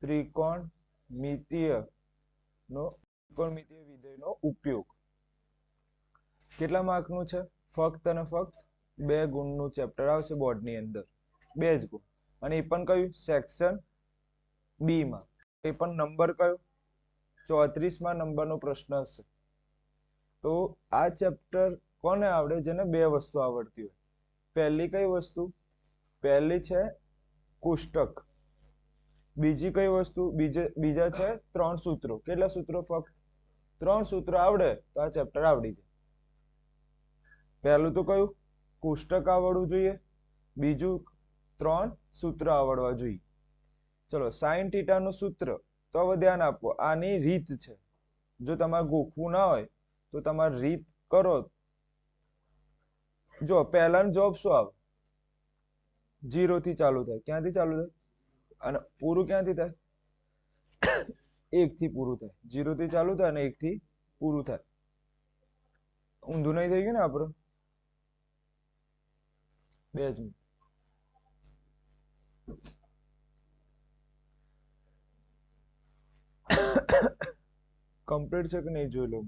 ત્રિકોણમિતીય વિધેયનો ઉપયોગ. કેટલા માર્કનું છે? ફક્ત અને ફક્ત 2 ગુણનું ચેપ્ટર આવશે બોર્ડની અંદર, 2 જ ગુણ. અને એ પણ કયું? સેક્શન બી માં. એ પણ નંબર કયો? 34માં નંબરનો પ્રશ્ન હશે. તો આ ચેપ્ટર કોને આવડે? જેને 2 વસ્તુ આવડતી હોય. પહેલી કઈ વસ્તુ? પહેલી છે કોષ્ટક. બીજી કઈ વસ્તુ? બીજા છે 3 સૂત્રો. કેટલા સૂત્રો? ફક્ત 3 સૂત્રો આવડે તો આ ચેપ્ટર આવડી જાય. પહેલું તો કયું? કોષ્ટક આવડવું જોઈએ. બીજું 3 સૂત્ર આવડવા જોઈએ. ચલો, sin θ નું સૂત્ર તો હવે ધ્યાન આપો. આની રીત છે. જો તમારે ગોખવું ના હોય તો તમારે રીત કરો. જો પહેલાનો જવાબ શું આવે? 0 થી ચાલુ થાય. ક્યાંથી ચાલુ થાય? અને પૂરું ક્યાંથી થાય? 1 થી પૂરું થાય. 0 થી ચાલુ થાય અને 1 થી પૂરું થાય. ઊંધું નહીં થઈ ગયું ને આપણું? 2 જ મિનિટ. કમ્પ્લીટ છે કે નહીં જોઈ લઉં.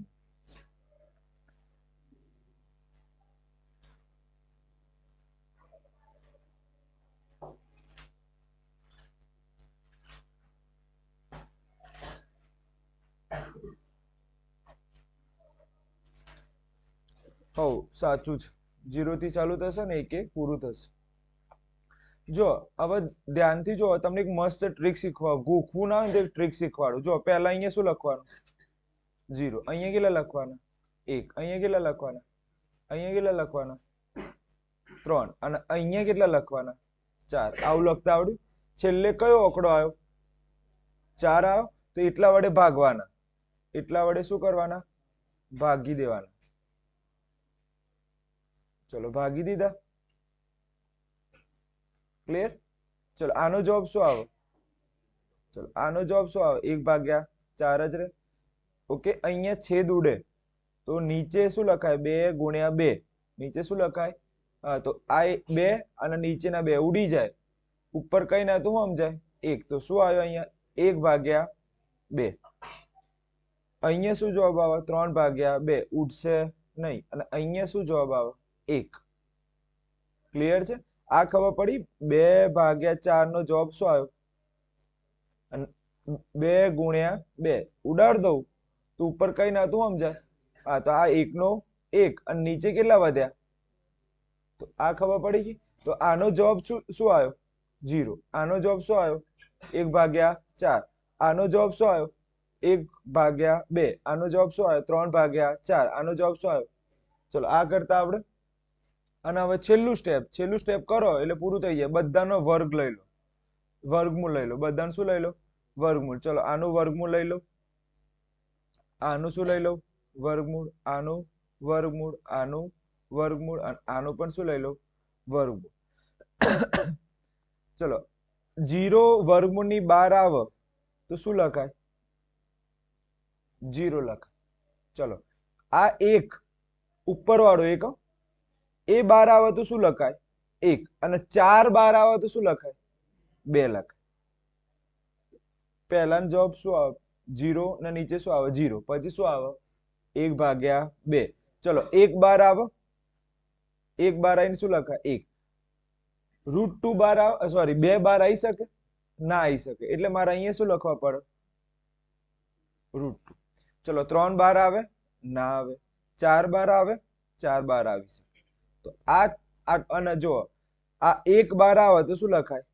હો, સાચું છે. 0 થી ચાલુ થશે ને 1 પૂરું થશે. જો હવે ધ્યાનથી જો, તમને એક મસ્ત ટ્રીક શીખવા, ગોખવું ના હોય તો એક ટ્રીક શીખવાડું. જો પહેલા અહીંયા શું લખવાનું? 0. અહીંયા કેટલા લખવાના? 1. અહીંયા કેટલા લખવાના? અહીંયા કેટલા લખવાના? 3. અને અહીંયા કેટલા લખવાના? 4. આવું લખતા આવડ્યું? છેલ્લે કયો આંકડો આવ્યો? 4 આવ્યો તો એટલા વડે ભાગવાના. એટલા વડે શું કરવાના? ભાગી દેવાના. ચલો, ભાગી દીધા. ક્લિયર? ચલો, આનો જવાબ શું આવે? ચલો, આનો જવાબ શું આવે? 1/4 જ રહે. ઓકે, અહીંયા છેદ ઉડે તો નીચે શું લખાય? 2 ગુણ્યા 2. નીચે શું લખાય? હા, તો આ 2 અને નીચેના 2 ઉડી જાય. ઉપર કઈ ના તો શું સમજાય? 1. તો શું આવ્યો અહીંયા? 1/2. અહીંયા શું જવાબ આવે? 3/2. ઉડશે નહીં. અને અહીંયા શું જવાબ આવે? 1. ક્લિયર છે? આ ખબર પડી? 2/4 નો જવાબ શું આવ્યો? 2 ગુણ્યા 2 ઉડાડ દઉં તો ઉપર કઈ ના તું સમજાય? હા, તો આ 1 નો 1 અને નીચે કેટલા વધ્યા? તો આ ખબર પડી ગઈ. તો આનો જવાબ શું આવ્યો? 0. આનો જવાબ શું આવ્યો? 1/4. આનો જવાબ શું આવ્યો? 1/2. આનો જવાબ શું આવ્યો? 3/4. આનો જવાબ શું આવ્યો? ચલો, આ કરતા આપણે. અને હવે છેલ્લું સ્ટેપ કરો એટલે પૂરું થઈ જાય. બધાનો વર્ગ લઈ લો, વર્ગમૂળ લઈ લો. બધાને શું લઈ લો? વર્ગમૂળ. ચલો, આનું વર્ગમૂળ લઈ લો. આનું શું લઈ લો? વર્ગમૂળ. આનું વર્ગમૂળ. આનું વર્ગમૂળ. અને આનું પણ શું લઈ લો? વર્ગમૂળ. ચલો, 0 વર્ગમૂળની બહાર આવે તો શું લખાય? 0 લખાય. ચલો, આ 1 ઉપર વાળો 1 એ બહાર આવે તો શું લખાય? 1. અને 4 બહાર આવે તો શું લખાય? 2 લખાય. પહેલાનો જવાબ શું આવે? 0 ને નીચે શું આવે? 0. પછી શું આવે? 1/2. ચલો, 1 બહાર આવે. 1 બહાર આવીને શું લખાય? 1. √2 બહાર આવે, સોરી 2 બહાર આવી શકે? ના આવી શકે. એટલે મારે અહીંયા શું લખવા પડે? √2. ચલો, 3 બહાર આવે? ના આવે. 4 બહાર આવે? 4 બહાર આવી શકે. તો આ અને જો આ 1 બહાર આવે તો શું લખાય?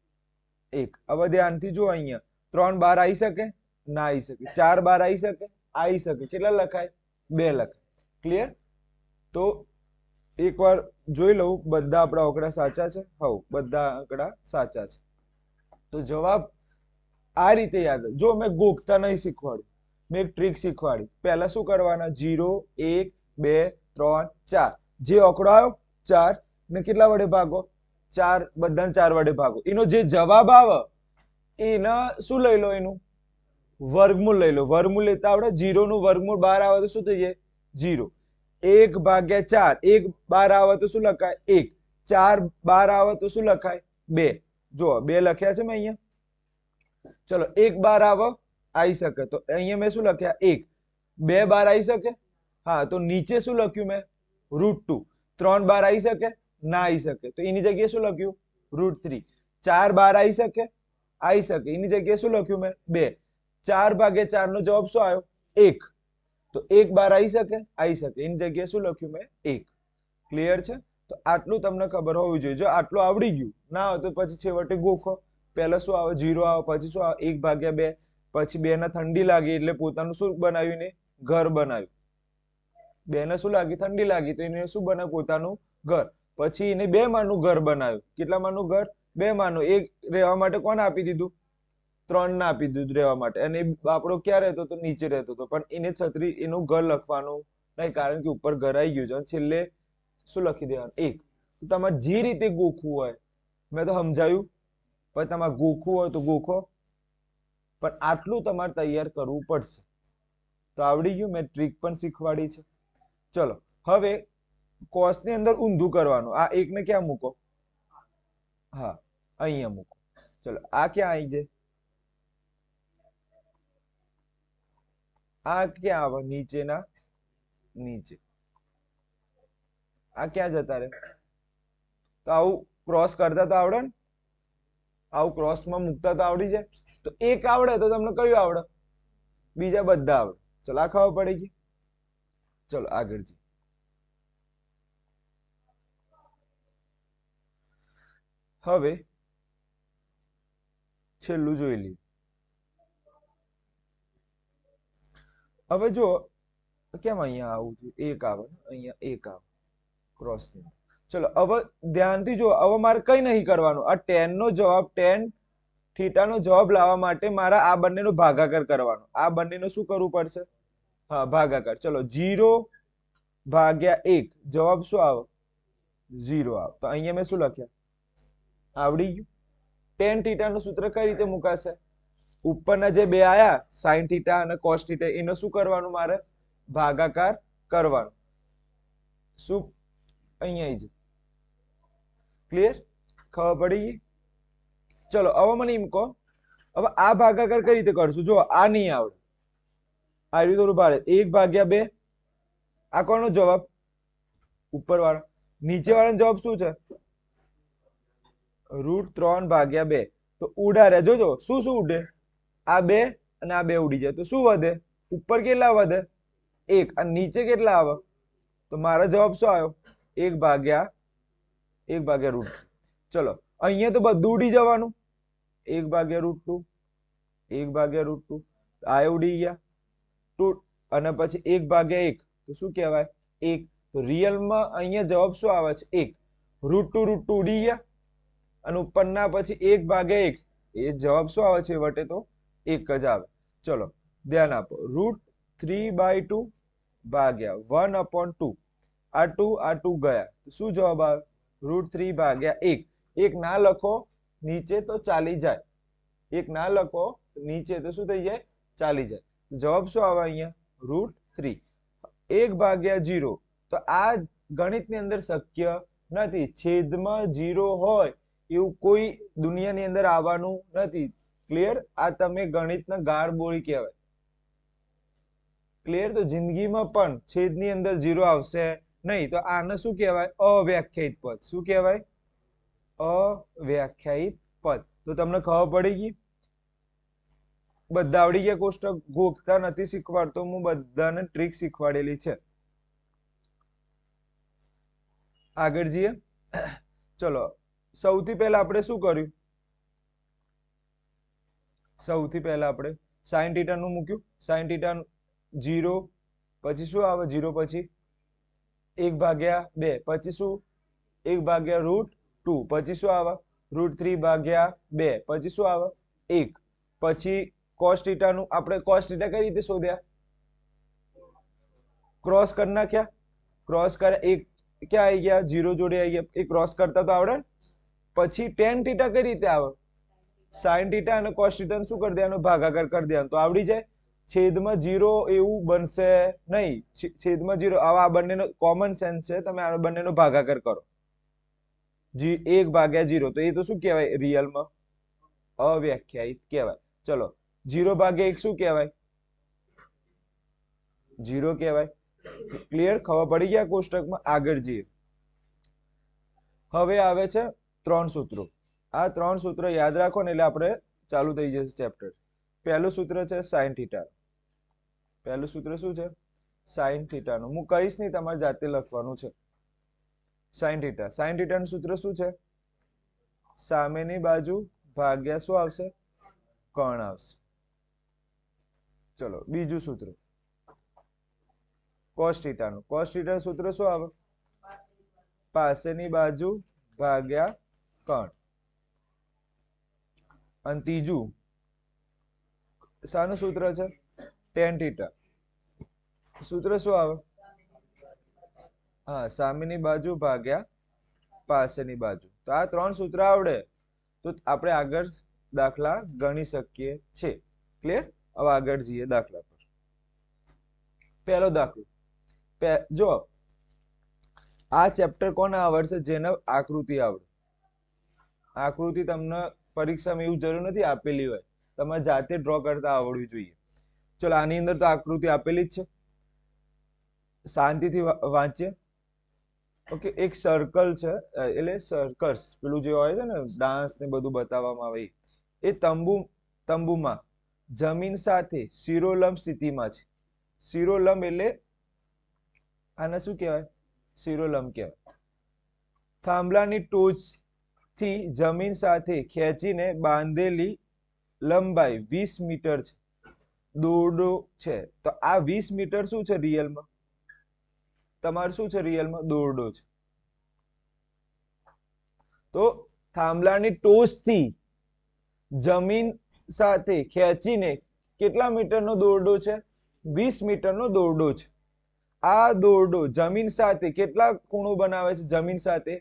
1. હવે ધ્યાનથી જો, અહીંયા 3 બહાર આવી શકે? ના આવી શકે. 4 બહાર આવી શકે? આવી શકે. કેટલા લખાય? 2 લખાય. ક્લિયર? તો એકવાર જોઈ લઉં બધા આપણા આંકડા સાચા છે. હા, બધા આંકડા સાચા છે. તો જવાબ આ રીતે યાદ. જો મેં ગોખતા નહીં શીખવાડ્યું, મેં એક ટ્રીક શીખવાડી. પહેલા શું કરવાના? 0, 1, 2, 3, 4. જે આંકડો આવ્યો 4 ને કેટલા વડે ભાગો? 4. બધાને 4 વડે ભાગો. એનો જે જવાબ આવે એના શું લઈ લો? એનું વર્ગમૂળ લઈ લો. વર્ગમૂળ લેતા આવડે? 0 નું વર્ગમૂળ બહાર આવે તો શું થઈ જાય? 0. 1/4. 1 બહાર આવે તો શું લખાય? 1. 4 બહાર આવે તો શું લખાય? 2. જો 2 લખ્યા છે મેં અહીંયા. ચલો 1 બાર આવી શકે તો અહીંયા મેં શું લખ્યા 1. 2 બાર આવી શકે, હા તો નીચે શું લખ્યું મેં √2. 3 બાર આવી શકે, ના આવી શકે તો એની જગ્યાએ શું લખ્યું √3. 4 બાર આવી શકે, એની જગ્યાએ શું લખ્યું મેં 2. 4/4 નો જવાબ શું આવ્યો 1. તો 1 બાર આવી શકે, એની જગ્યાએ શું લખ્યું મેં 1. ક્લિયર છે? તો આટલું તમને ખબર હોવી જોઈએ. જો આટલું આવડી ગયું ના હોય તો પછી છેવટે ગોખો. પહેલા શું આવે 0 આવે, પછી શું આવે 1/2, પછી 2 ને ઠંડી લાગી એટલે પોતાનું શું બનાવ્યું ને ઘર બનાવ્યું. 2 ને શું લાગી ઠંડી લાગી તો એને શું બનાવ્યું પોતાનું ઘર. પછી એને 2 માળનું ઘર બનાવ્યું. કેટલા માળનું ઘર? 2 માળનું. એક રહેવા માટે કોને આપી દીધું? 3 ને આપી દીધું રહેવા માટે. અને બાપડો ક્યાં રહેતો તો? નીચે રહેતો હતો. પણ એને છત્રી એનું ઘર લખવાનું નહીં, કારણ કે ઉપર ઘર આવી ગયું છે. અને છેલ્લે શું લખી દેવાનું 1. તમારે જે રીતે ગોખવું હોય, મેં તો સમજાયું, પણ તમારે ગોખવું હોય તો ગોખો, પણ આટલું તમારે તૈયાર કરવું પડશે. તો આવડી ગયું, મેં ટ્રીક પણ શીખવાડી છે. ચલો હવે કોસ ની અંદર ઊંધું કરવાનું. આ 1 ને ક્યાં મૂકો? હા અહીંયા મૂકો. ચલો આ ક્યાં આવી જાય? આ ક્યાં આવે? નીચેના નીચે. આ ક્યાં જતા રહે? તો આવું ક્રોસ કરતા તો આવડે ને? આવું ક્રોસમાં મૂકતા તો આવડી જાય. તો એક આવડે તો તમને કયું આવડે? બીજા બધા આવડે. ચલો આ ખબર પડી ગઈ. ચલો આગળ જઈએ. હવે છેલ્લું જોઈ લઈએ. હવે જો કેમ અહીંયા આવું છે? 1 આવે, અહીંયા 1 આવે ક્રોસ ની. ચલો હવે ધ્યાનથી જો, હવે મારે કઈ નહીં કરવાનું. આ tan નો જવાબ, tan થીટા નો જવાબ લાવવા માટે મારા આ બંનેનો ભાગાકાર કરવાનો. આ બંનેનો શું કરવું પડશે? હા ભાગાકાર. ચલો 0/1 જવાબ શું આવે? 0 આવે. તો અહીંયા મેં શું લખ્યા? આવડી ગયું. tan થીટા નું સૂત્ર કઈ રીતે મુકાશે? ઉપરના જે બે આયા sin થીટા અને cos થીટા, એનો શું કરવાનું? મારે ભાગાકાર કરવાનો. શું અહીંયા આવી જાય? ક્લિયર? ખબર પડી ગઈ? ચલો હવે મને એમ કહો, હવે આ ભાગાકાર કઈ રીતે કરશું? જો આ નહીં આવડે, આ રીતે થોડું ભારે. 1/2. આ કોનો જવાબ? ઉપર વાળો. નીચે વાળાનો જવાબ શું છે? √3/2. તો ઉડા રે. જોજો શું શું ઉડે? આ 2 અને આ 2 ઉડી જાય તો શું વધે? ઉપર કેટલા વધે? 1. અને નીચે કેટલા આવે? તો મારો જવાબ શું આવ્યો? 1/√2. ચલો અહીંયા તો બધું ઉડી જવાનું. 1/√2, 1/√2. આ ઉડી ગયા. 2 અને પછી 1/1 તો શું કહેવાય? 1. તો રિયલમાં અહીંયા જવાબ શું આવે છે? 1. √2 ઉડી ગયા અને ઉપરના પછી 1/1 એ જવાબ શું આવે છે? વટે તો 1 જ આવે. ચલો ધ્યાન આપો. √3/2 ભાગ્યા 1/2. આ 2 ગયા તો શું જવાબ આવે? √3/1. 1 ના લખો નીચે તો ચાલી જાય. 1 ના લખો નીચે તો શું થઈ જાય? ચાલી જાય. જવાબ શું આવે અહીંયા? √3. 1/0. તો આ ગણિતની અંદર શક્ય નથી. છેદમાં 0 હોય એવું કોઈ દુનિયાની અંદર આવવાનું નથી. ક્લિયર? આ તમે ગણિતના ગાળબોળી કહેવાય. ક્લિયર? તો જિંદગીમાં પણ છેદની અંદર 0 આવશે નહીં. તો આને શું કહેવાય? અવ્યાખ્યાયિત પદ. શું કહેવાય? અવ્યાખ્યાયિત પદ. તો તમને ખબર પડી ગઈ? બધા આવડી ગયા કોષ્ટક? ગોખતા નથી શીખવાડતો, હું બધાને ટ્રીક શીખવાડેલી છે. આગળ જઈએ. ચલો સૌથી પહેલા આપણે શું કર્યું? સૌથી પહેલા આપણે sin θ નું મૂક્યું. sin θ 0, પછી શું આવે? 0 પછી 1/2, પછી શું? 1/√2, પછી શું આવે? √3/2, પછી શું આવે? 1. પછી cos θ નું આપણે cos θ કઈ રીતે શોધ્યા? ક્રોસ કરી નાખ્યા. ક્રોસ કર્યા, 1 ક્યાં આવી ગયા? 0 જોડે આવી ગયા. એ ક્રોસ કરતા તો આવડે. પછી tan θ કઈ રીતે આવે? sin θ અને cos θ શું કરી દેવાનું? ભાગાકાર કરી દેવાનું તો આવડી જાય. છેદમાં 0 એવું બનશે નહીં. છેદમાં 0 આ બંનેનો કોમન સેન્સ છે. તમે આ બંનેનો ભાગાકાર કરો. 1/0 તો એ તો શું કહેવાય? રિયલમાં અવ્યાખ્યાયિત કહેવાય. ચલો 0 ભાગ્યા 1 શું કહેવાય? 0 કહેવાય. ક્લિયર? ખબર પડી ગયા કોષ્ટકમાં? આગળ જઈએ. હવે આવે છે 3 સૂત્રો. આ 3 સૂત્ર યાદ રાખો ને એટલે આપણે ચાલુ થઈ જશે ચેપ્ટર. પહેલું સૂત્ર છે sin θ. પહેલું સૂત્ર શું છે? sin θ નું. હું કહીશ નહીં, તમારે જાતે લખવાનું છે. sin θ. sin θ નું સૂત્ર શું છે? સામેની બાજુ ભાગ્યા શું આવશે? કર્ણ આવશે. ચલો બીજું સૂત્ર cos θ નું. cos θ નું સૂત્ર શું આવે? પાસેની બાજુ ભાગ્યા કર્ણ. અને ત્રીજું શાનું સૂત્ર છે? tan θ. સૂત્ર શું આવે? હા, સામેની બાજુ ભાગ્યા પાસેની બાજુ. તો આ 3 સૂત્ર આવડે તો આપણે આગળ દાખલા ગણી શકીએ છે. ક્લિયર? હવે આગળ જઈએ દાખલા પર. પહેલો દાખલો જો આ ચેપ્ટર કોને આવડશે? જેને આકૃતિ આવડે. આકૃતિ તમને પરીક્ષામાં એવું જરૂર નથી આપેલી હોય, તમારે જાતે ડ્રો કરતા આવડવી જોઈએ. ચલો આની અંદર તો આકૃતિ આપેલી જ છે, શાંતિથી વાંચીએ. ઓકે, એક સર્કલ છે, એટલે સર્કસ પેલું જે હોય છે ને ડાન્સ ને બધું બતાવવામાં આવે એ તંબુમાં જમીન સાથે શિરોલંબ સ્થિતિમાં છે. શિરોલંબ એટલે આને શું કહેવાય? શિરોલંબ કહેવાય. થાંભલાની ટોચથી જમીન સાથે ખેંચીને બાંધેલી લંબાઈ 20 મીટર છે. દોરડો છે. તો આ 20 મીટર શું છે રિયલમાં? તમારે શું છે રિયલમાં? દોરડો છે. તો થાંભલાની ટોચથી જમીન સાથે ખેંચીને કેટલા મીટરનો દોરડો છે? 20 મીટરનો દોરડો છે. આ દોરડો જમીન સાથે કેટલા ખૂણો બનાવે છે? જમીન સાથે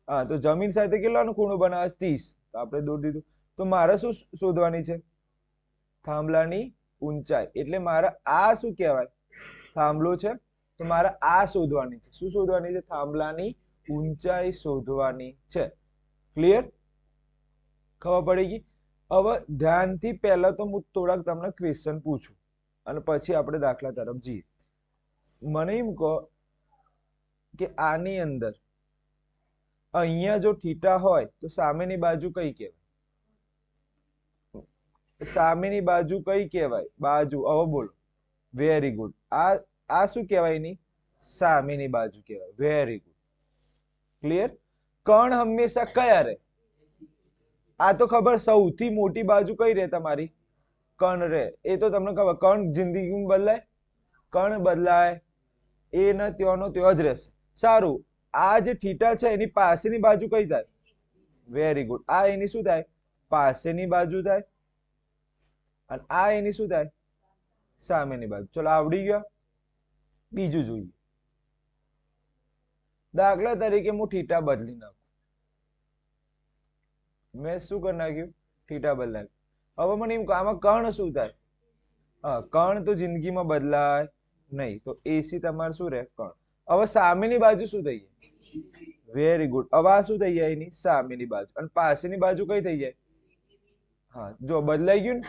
હા, તો જમીન સાથે કેટલાનો ખૂણો બનાવે છે? 30. તો આપણે દોરી દીધું. તો મારે શું શોધવાની છે? થાંભલાની ઊંચાઈ. એટલે મારે આ શું કહેવાય? થાંભલો છે, તો મારે આ શોધવાની છે. શું શોધવાની છે? થાંભલાની ઊંચાઈ શોધવાની છે. ક્લિયર? ખબર પડી ગઈ? હવે ધ્યાનથી પહેલા તો હું થોડાક તમને ક્વેશ્ચન પૂછું અને પછી આપણે દાખલા તરફ જઈએ. મને એમ કહો કે આની અંદર અહીંયા જો થીટા હોય તો સામેની બાજુ કઈ કહેવાય? સામેની બાજુ કઈ કહેવાય? બાજુ. હવે બોલો. Very good. આ શું કહેવાય? એની સામેની બાજુ કહેવાય. Very good. ક્લિયર? કર્ણ હંમેશા કયા રહે? આ તો ખબર, સૌથી મોટી બાજુ કઈ રહે તમારી? કર્ણ રહે. એ તો તમને ખબર. કર્ણ જિંદગીમાં બદલાય? કર્ણ બદલાય એ ને ત્યાંનો ત્યાં જ રહેશે. સારું, આ જે થીટા છે એની પાસેની બાજુ કઈ થાય? Very good. આ એની શું થાય? પાસેની બાજુ થાય. અને આ એની શું થાય? સામેની બાજુ. ચલો આવડી ગયા. બીજું જોઈએ. દાખલા તરીકે હું થીટા બદલી નાખું. મેં શું કરી નાખ્યું? થીટા બદલાવ્યું. હવે મને એમ કહો આમાં કર્ણ શું થાય? હા, કર્ણ તો જિંદગીમાં બદલાય નહીં. તો એસી તમારે શું રહે? કર્ણ. હવે સામેની બાજુ શું થઈ જાય? Very good. હવે આ શું થઈ જાય? એની સામેની બાજુ. અને પાસેની બાજુ કઈ થઈ જાય? હા, જો બદલાઈ ગયું ને.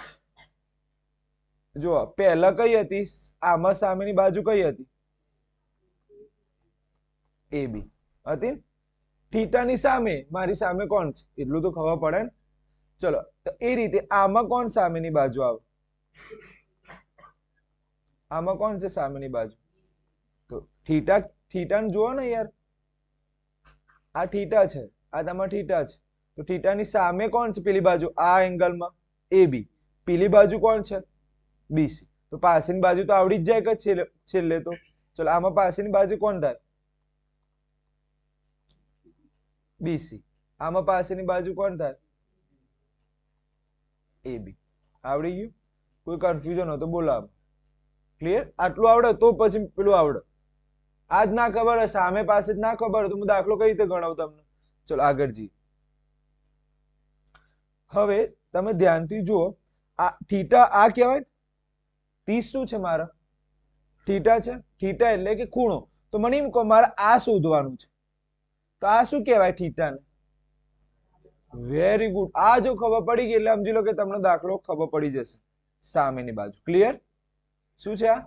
જો પહેલા કઈ હતી? આમાં સામેની બાજુ કઈ હતી? એ બી હતી. થીટાની સામે મારી સામે કોણ છે? એટલું તો ખબર પડે ને. ચલો, તો એ રીતે આમાં કોણ સામેની બાજુ આવે? આમાં કોણ છે સામેની બાજુ? તો થીટાને જુઓ ને યાર. આ થીટા છે, આ તમારા થીટા છે. તો થીટાની સામે કોણ છે પેલી બાજુ? આ એંગલમાં એ બી. પેલી બાજુ કોણ છે? બીસી. તો પાસેની બાજુ તો આવડી જ જાય કે છેલ્લે તો. ચલો આમાં પાસેની બાજુ કોણ થાય? બીસી. આમાં પાસેની બાજુ કોણ થાય? એ બી. આવડી ગયું? કોઈ કન્ફ્યુઝન હોય તો બોલાવો. ક્લિયર? આટલું આવડે તો પછી પેલું આવડે. આજ ના ખબર હોય, સામે પાસે જ ના ખબર હોય તો હું દાખલો કઈ રીતે ગણાવું તમને? ચલો આગળ જઈએ. હવે તમે ધ્યાનથી જુઓ. આ થીટા આ કહેવાય. 30 શું છે મારા? થીટા છે. થીટા એટલે કે ખૂણો. તો મને એમ કહો મારે આ શોધવાનું છે. તો આ શું કહેવાય થીટાને? Very good. આ જો ખબર પડી ગઈ એટલે સમજી લો કે તમને દાખલો ખબર પડી જશે. સામેની બાજુ ક્લિયર. શું છે આ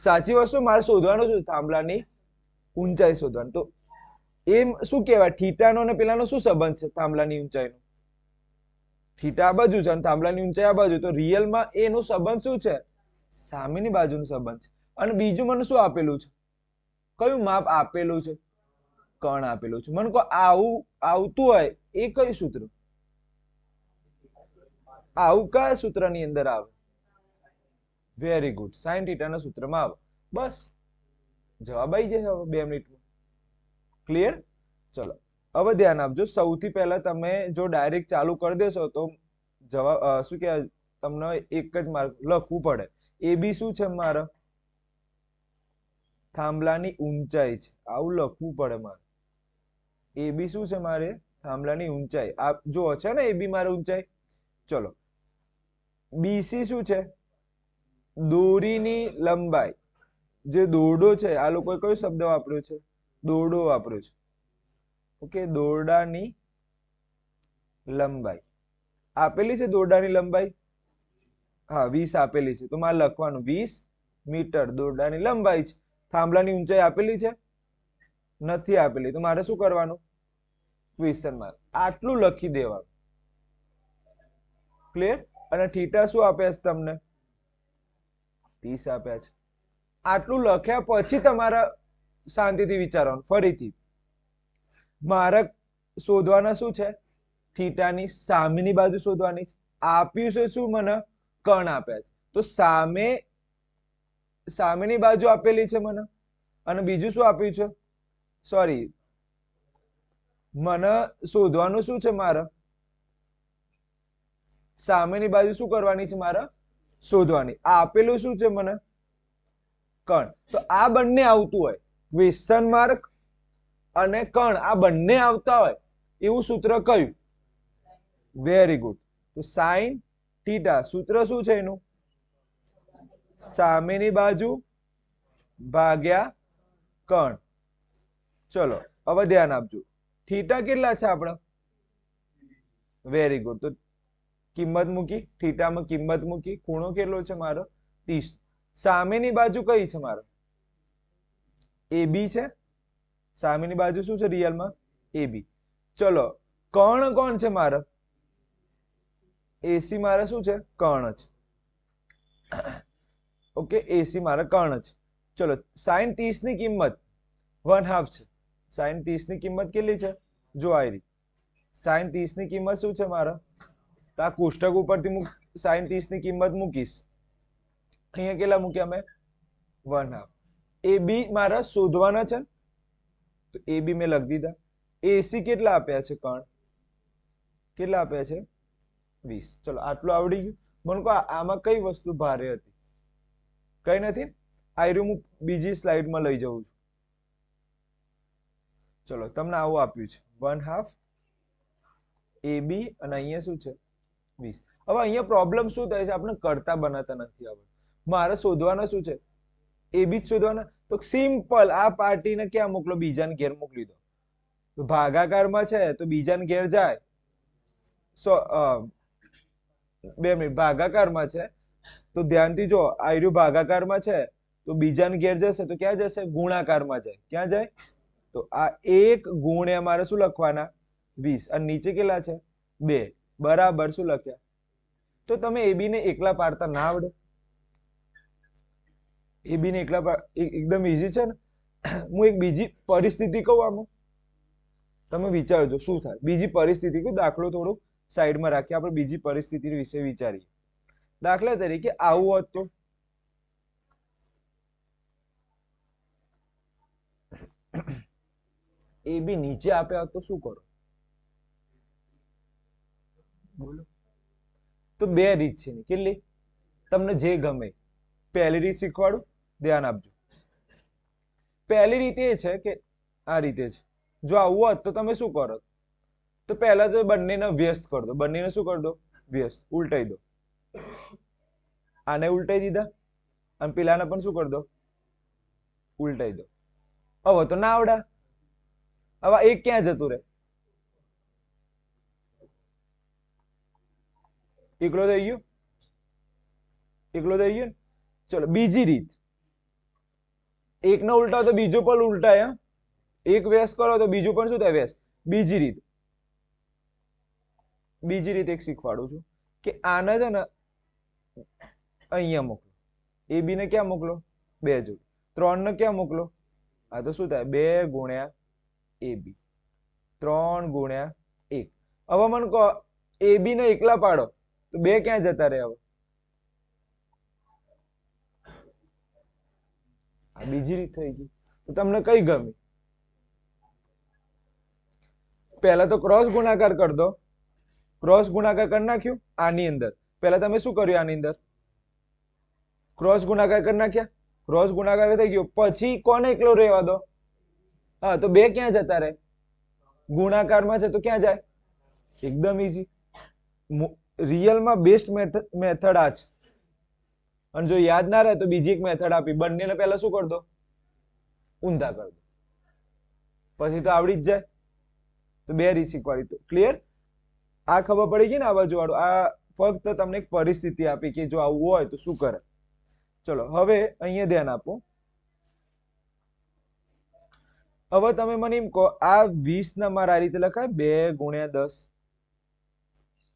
સાચી વસ્તુ? મારે શોધવાનું છે થાંભલાની ઊંચાઈ શોધવાનું. તો એમ શું કહેવાય, થીટાનો ને પેલાનો શું સંબંધ છે? થાંભલાની ઊંચાઈનો થીટા આ બાજુ છે અને થાંભલાની ઊંચાઈ આ બાજુ, તો રિયલમાં એનો સંબંધ શું છે? સામેની બાજુનો સંબંધ છે. અને બીજું મને શું આપેલું છે? કયું માપ આપેલું છે? કણ આપેલું છે. મને કહો આવું આવતું હોય એ કયું સૂત્ર? આવું કયા સૂત્રની અંદર આવે? વેરી ગુડ, સાઈન થીટાના સૂત્રમાં આવે. બસ જવાબ આવી જશે હવે 2 મિનિટમાં. ક્લિયર? ચલો હવે ધ્યાન આપજો. સૌથી પહેલા તમે જો ડાયરેક્ટ ચાલુ કરી દેશો તો જવાબ શું કહેવાય, તમને એક જ માર્ક લખવું પડે. એ બી શું છે મારે? થાંભલાની ઊંચાઈ છે. આવું લખવું પડે મારે. એ બી શું છે મારે? થાંભલાની ઊંચાઈ. આ જો છે ને એ બી મારે ઊંચાઈ. ચલો બીસી શું છે? દોરીની લંબાઈ. જે દોરડો છે, આ લોકોએ કયો શબ્દ વાપર્યો છે? દોરડો વાપર્યો છે. ઓકે, દોરડાની લંબાઈ આપેલી છે. દોરડાની લંબાઈ હા 20 આપેલી છે, તો મારે લખવાનું 20 મીટર દોરડાની લંબાઈ છે. થાંભલાની ઊંચાઈ આપેલી છે? નથી આપેલી, તો મારે શું કરવાનું? Question mark. આટલું લખી દેવાનું. ક્લિયર? અને થીટા શું આપ્યા છે તમને? 30 આપ્યા છે. આટલું લખ્યા પછી તમારા શાંતિથી વિચારવાનું. ફરીથી મારે શોધવાના શું છે? થીટાની સામેની બાજુ શોધવાની છે. આપ્યું છે શું મને? કણ આપ્યા છે. તો સામેની બાજુ આપેલી છે મને. અને બીજું શું આપ્યું છે? સોરી, મને શોધવાનું શું છે? મારે સામેની બાજુ શું કરવાની છે? મારે શોધવાની. આપેલું શું છે મને? કણ. તો આ બંને આવતું હોય, ક્વેશ્ચન માર્ક અને કણ, આ બંને આવતા હોય એવું સૂત્ર કયું? Very good. તો સાઈન થીટા સૂત્ર શું છે એનું? સામેની બાજુ ભાગ્યા કણ. ચલો હવે ધ્યાન આપજો. થીટા કેટલા છે આપણા? Very good. તો કિંમત મૂકી, થીટામાં કિંમત મૂકી. ખૂણો કેટલો છે મારો? 30. સામેની બાજુ કઈ છે મારો? એ બી છે. સામેની બાજુ શું છે રિયલમાં? એ બી. ચલો કણ કોણ છે મારે? એસી મારે શું છે? કર્ણ છે. ઓકે, એસી મારે કર્ણ છે. ચલો સાઈન 30 ની કિંમત 1/2 છે. સાઈન 30 ની કિંમત કેટલી છે? જો આ રહી. સાઈન 30 ની કિંમત શું છે મારે? તો આ કોષ્ટક ઉપરથી સાઈન 30 ની કિંમત મૂકીશ. અહીંયા કેટલા મૂક્યા મેં? 1/2. એ બી મારા શોધવાના છે, તો એ બી મેં લખી દીધા. એસી કેટલા આપ્યા છે? કણ કેટલા આપ્યા છે? 20. ચલો આટલું આવડી ગયું. મને કહો આમાં કઈ વસ્તુ ભારે હતી? કઈ નથી. આ હું બીજી સ્લાઇડમાં લઈ જઉં છું. ચલો તમને આવું આપ્યું છે 1/2 એ બી અને અહીંયા શું છે? 20. હવે અહીંયા પ્રોબ્લેમ શું થાય છે? આપણે કરતા બનાતા નથી આવડતું. મારે શોધવાના શું છે? એ બી જ શોધવાના. તો સિમ્પલ આ પાર્ટીને ક્યાં મોકલો? બીજાને ઘેર મોકલી દો. તો ભાગાકારમાં છે તો બીજાને ઘેર જાય. 2 મિનિટ. ભાગાકારમાં છે તો ધ્યાનથી જો, આયુ ભાગાકારમાં છે તો બીજાને ઘેર જશે તો ક્યાં જશે? ગુણાકારમાં જાય. ક્યાં જાય? તો આ 1 ગુણ્યા મારે શું લખવાના? 20. અને નીચે કેટલા છે? 2 બરાબર શું લખ્યા? તો તમે એબી ને એકલા પાડતા ના આવડે? એબી ને એકલા એકદમ ઈઝી છે ને. હું એક બીજી પરિસ્થિતિ કહું આમાં, તમે વિચારજો શું થાય. બીજી પરિસ્થિતિ કહું, દાખલો થોડું સાઈડમાં રાખીએ, આપણે બીજી પરિસ્થિતિ વિશે વિચારીએ. દાખલા તરીકે આવું હોત તો? એ બી નીચે આપ્યા હોત તો શું કરો? બોલો. તો 2 રીત છે. કેટલી? તમને જે ગમે. પહેલી રીત શીખવાડું, ધ્યાન આપજો. પહેલી રીત એ છે કે આ રીતે છે. જો આવું હોત તો તમે શું કરો? તો પહેલા તો બંનેને વ્યસ્ત કરી દો. બંનેને શું કરી દો? વ્યસ્ત. ઉલટાઈ દો. આને ઉલટાઈ દીધા અને પેલાને પણ શું કરી દો? ઉલટાઈ દો. હવે તો ના આવડા. હવે એક ક્યાં જતું રહે? એકલો થઈ ગયો, એકલો થઈ ગયો. ચલો બીજી રીત, એક ને ઉલટાવો તો બીજું પણ ઉલટાય. એક વ્યાસ કરો તો બીજું પણ શું થાય? વ્યાસ. બીજી રીત, બીજી રીત એક શીખવાડું છું કે આને છે ને અહીંયા મોકલો, એ બી ને ક્યાં મોકલો? 2 જોડે. 3 ને ક્યાં મોકલો? આ તો શું થાય? 2 ગુણ્યા એ બી, 3 ગુણ્યા 1. હવે મને કહો એ બી ને એકલા પાડો તો 2 ક્યાં જતા રહે? હવે આ બીજી રીત થઈ ગઈ. તો તમને કઈ ગમી? પહેલા તો ક્રોસ ગુણાકાર કરી દો. ક્રોસ ગુણાકાર કરી નાખ્યું આની અંદર. પહેલા તમે શું કર્યું? આની અંદર ક્રોસ ગુણાકાર કરી નાખ્યા. ક્રોસ ગુણાકાર થઈ ગયો પછી કોને એકલો રહેવા દો? હા, તો 2 ક્યાં જતા રહે? ગુણાકારમાં છે તો ક્યાં જાય? એકદમ ઈઝી. રિયલમાં બેસ્ટ મેથડ આ છે. અને જો યાદ ના રહે તો બીજી એક મેથડ આપી, બંનેને પહેલા શું કરી દો? ઊંધા કરી દો, પછી તો આવડી જ જાય. તો 2 રીત શીખવાડી. તો ક્લિયર? આ ખબર પડી ગઈ ને? આ બાજુ વાળું આ ફક્ત તમને એક પરિસ્થિતિ આપી કે જો આવું હોય તો શું કરે. ચલો હવે અહીંયા ધ્યાન આપો. હવે તમે મને એમ કહો, આ 20 ને મારે આ રીતે લખાય 2 ગુણ્યા 10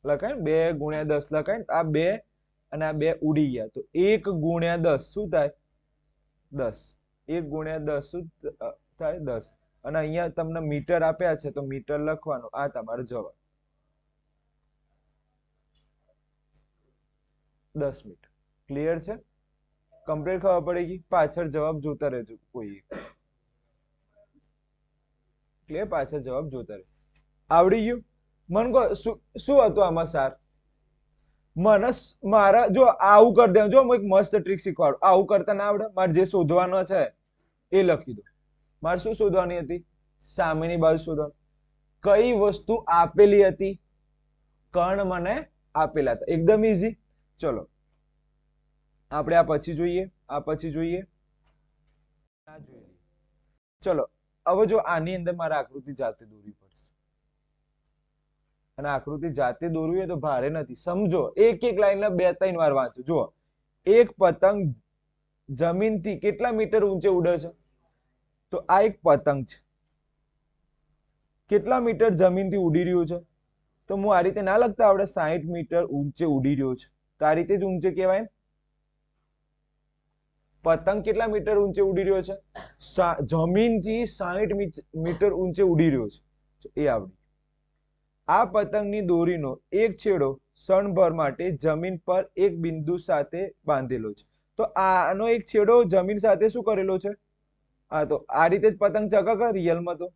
લખાય ને? 2 ગુણ્યા 10 લખાય ને? આ 2 અને આ 2 ઉડી ગયા તો 1 ગુણ્યા 10 શું થાય? 10. 1 ગુણ્યા 10 શું થાય? 10. અને અહીંયા તમને મીટર આપ્યા છે તો મીટર લખવાનું. આ તમારો જવાબ 10 મીટર. ક્લિયર છે? કમ્પ્લીટ ખબર પડી ગઈ? પાછળ જવાબ જોતા રહેજો કોઈ. ક્લિયર? પાછળ જવાબ જોતા રહેજો. આવડી ગયું? મને કહો શું હતું આમાં સાર? મને મારા જો આવું કરી દે. જો હું એક મસ્ત ટ્રીક શીખવાડું. આવું કરતા ના આવડે? મારે જે શોધવાનો છે એ લખી દો. મારે શું શોધવાની હતી? સામેની બાજુ શોધવાની. કઈ વસ્તુ આપેલી હતી? કર્ણ મને આપેલા હતા. એકદમ ઈઝી. ચલો આપણે આ પછી જોઈએ, આ પછી જોઈએ, આ જોઈએ. ચલો હવે જો આની અંદર મારે આકૃતિ જાતે દોરવી પડશે. અને આકૃતિ જાતે દોરવી હોય તો ભારે નથી. સમજો, એક એક લાઈનના 2-3 વાર વાંચો. જુઓ, એક પતંગ જમીનથી કેટલા મીટર ઊંચે ઉડે છે? તો આ એક પતંગ છે. કેટલા મીટર જમીનથી ઉડી રહ્યું છે? તો હું આ રીતે ના લખતા આવડે? 60 મીટર ઊંચે ઉડી રહ્યો છે. તો આ રીતે જ ઊંચે કહેવાય ને? પતંગ કેટલા મીટર ઊંચે ઉડી રહ્યો છે? જમીનથી 60 મીટર ઊંચે ઉડી રહ્યો છે. એ આવડી. આ પતંગની દોરીનો એક છેડો ક્ષણભર માટે જમીન પર એક બિંદુ સાથે બાંધેલો છે. તો આનો એક છેડો જમીન સાથે શું કરેલો છે? હા, તો આ રીતે જ પતંગ ચકક. રિયલમાં તો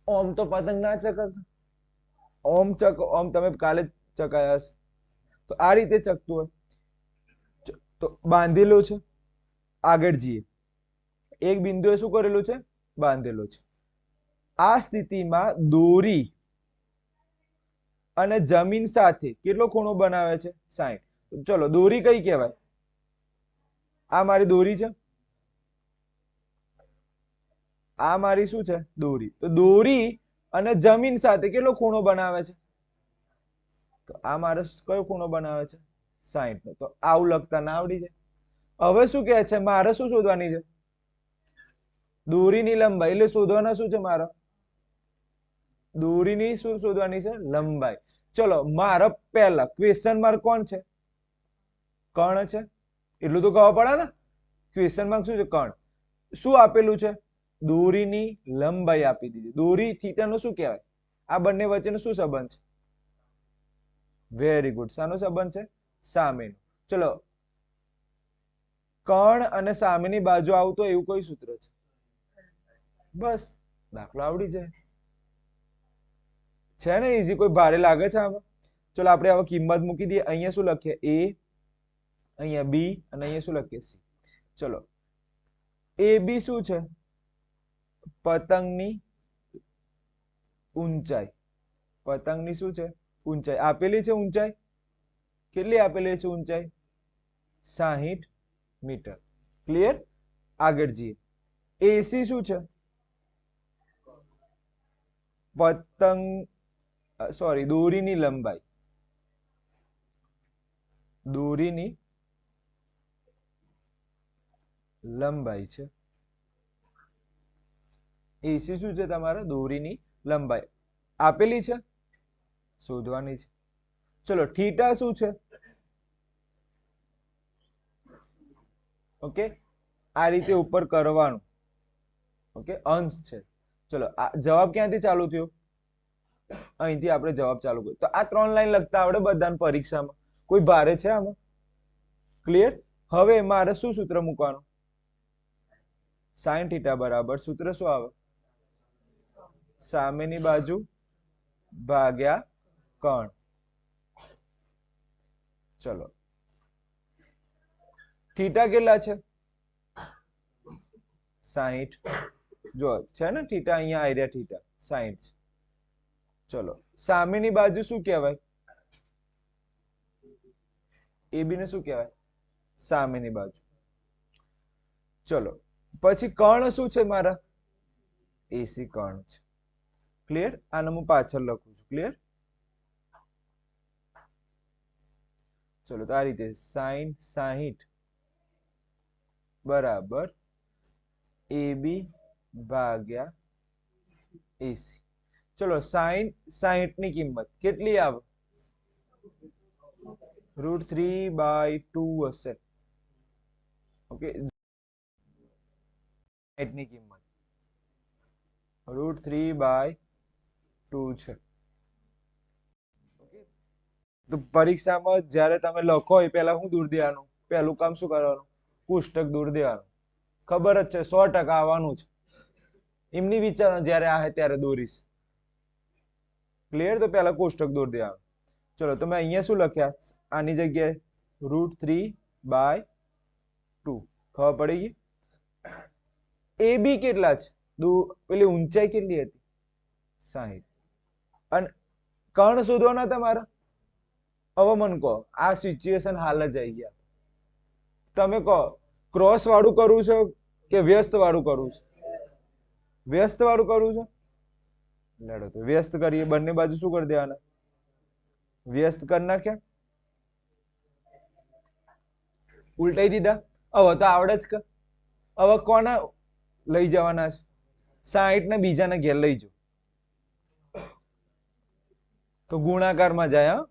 ઓમ તો પતંગ ના ચકક. ઓમ તમે કાલે જ ચકાયા હશે. તો આ રીતે ચકતું હોય તો બાંધેલો છે. આગળ જઈએ. એક બિંદુએ શું કરેલું છે? બાંધેલો છે. આ સ્થિતિમાં દોરી અને જમીન સાથે કેટલો ખૂણો બનાવે છે? 60. ચલો દોરી કઈ કહેવાય? આ મારી દોરી છે. આ મારી શું છે? દોરી. તો દોરી અને જમીન સાથે કેટલો ખૂણો બનાવે છે? તો આ મારો કયો ખૂણો બનાવે છે? 60 નો. તો આવું લખતા ના આવડી જાય? હવે શું કહે છે? મારે શું શોધવાની છે? દોરીની લંબાઈ. એટલે શોધવાના શું છે મારે? દોરીની શું શોધવાની છે? લંબાઈ. ચલો મારા પહેલા ક્વેશ્ચન માર્ક કોણ છે? કર્ણ છે. એટલું તો ખબર પડે ને? ક્વેશ્ચન માર્ક શું છે? કર્ણ. શું આપેલું છે? દોરીની લંબાઈ આપી દીધી. દોરી થીટાનો શું કહેવાય? આ બંને વચ્ચેનો શું સંબંધ છે? Very good. શાનો સંબંધ છે? સામેનો. ચલો કર્ણ અને સામેની બાજુ આવતો એવું કોઈ સૂત્ર છે? બસ દાખલો આવડી જાય છે ને? ઈઝી. કોઈ ભારે લાગે છે આમાં? ચલો આપણે હવે કિંમત મૂકી દઈએ. અહીંયા શું લખીએ? એ, અહીંયા બી અને અહીંયા શું લખીએ? સી. ચલો એ બી શું છે? પતંગની ઊંચાઈ. પતંગની શું છે? ઊંચાઈ આપેલી છે. ઊંચાઈ કેટલી આપેલી છે? ઊંચાઈ 60 મીટર. ક્લિયર? આગળ જઈએ. એસી શું છે? પતંગ સોરી દોરીની લંબાઈ. દોરીની લંબાઈ છે. એસી શું છે તમારે? દોરીની લંબાઈ આપેલી છે, શોધવાની છે. ચલો થીટા શું છે? ઓકે, આ રીતે ઉપર કરવાનું. ઓકે, અંશ છે. ચલો આ જવાબ ક્યાંથી ચાલુ થયો? અહીંથી આપણે જવાબ ચાલુ કર્યો. તો આ 3 લાઈન લખતા આવડે બધાને પરીક્ષામાં? કોઈ ભારે છે આમાં? ક્લિયર? હવે મારે શું સૂત્ર મૂકવાનું? sin θ બરાબર સૂત્ર શું આવે? સામેની બાજુ ભાગ્યા કર્ણ. ચલો થીટા કેટલા છે? 60. જો છે ને થીટા, અહીંયા આવી રહ્યા થીટા 60. ચલો સામેની બાજુ શું કહેવાય? AB ને શું કહેવાય? સામેની બાજુ. ચલો પછી કર્ણ શું છે મારા? એસી કર્ણ છે. ક્લિયર? આને હું પાછળ લખું છું. ક્લિયર? ચલો તો આ રીતે sin 60 બરાબર AB ભાગ્યા એસી. ચલો sin 60 ની કિંમત કેટલી આવે? √3/2 હશે. ઓકે, ની કિંમત √3/2 છે. તો પરીક્ષામાં જ્યારે તમે લખો એ પહેલા શું દૂર દેવાનું? પહેલું કામ શું કરવાનું? કોષ્ટક દૂર દેવાનું. ખબર જ છે 100% આવવાનું છે. એમની વિચારણા જ્યારે આવે ત્યારે દોરીશ. ક્લિયર? તો પહેલા કોષ્ટક દૂર દેવાનું. ચલો તમે અહીંયા શું લખ્યા? આની જગ્યાએ √3/2. ખબર પડી ગઈ? AB કેટલા છે? પેલી ઊંચાઈ કેટલી હતી? 60. અને કર્ણ શોધવાના તમારા. હવે મને કહો, આ સિચ્યુએશન હાલ જ આવી ગયા. તમે કહો ક્રોસ વાળું કરવું છે કે વ્યસ્ત વાળું કરવું છે? વ્યસ્ત વાળું કરવું છે. લડો તો વ્યસ્ત કરીએ. બંને બાજુ શું કરી દેવાના? વ્યસ્ત કરી નાખ્યા. ઉલટાઈ દીધા. હવે તો આવડે જ કે. હવે કોના લઈ જવાના છે? 60 ને બીજાને ઘેર લઈ જાઓ તો ગુણાકારમાં જાય. હા,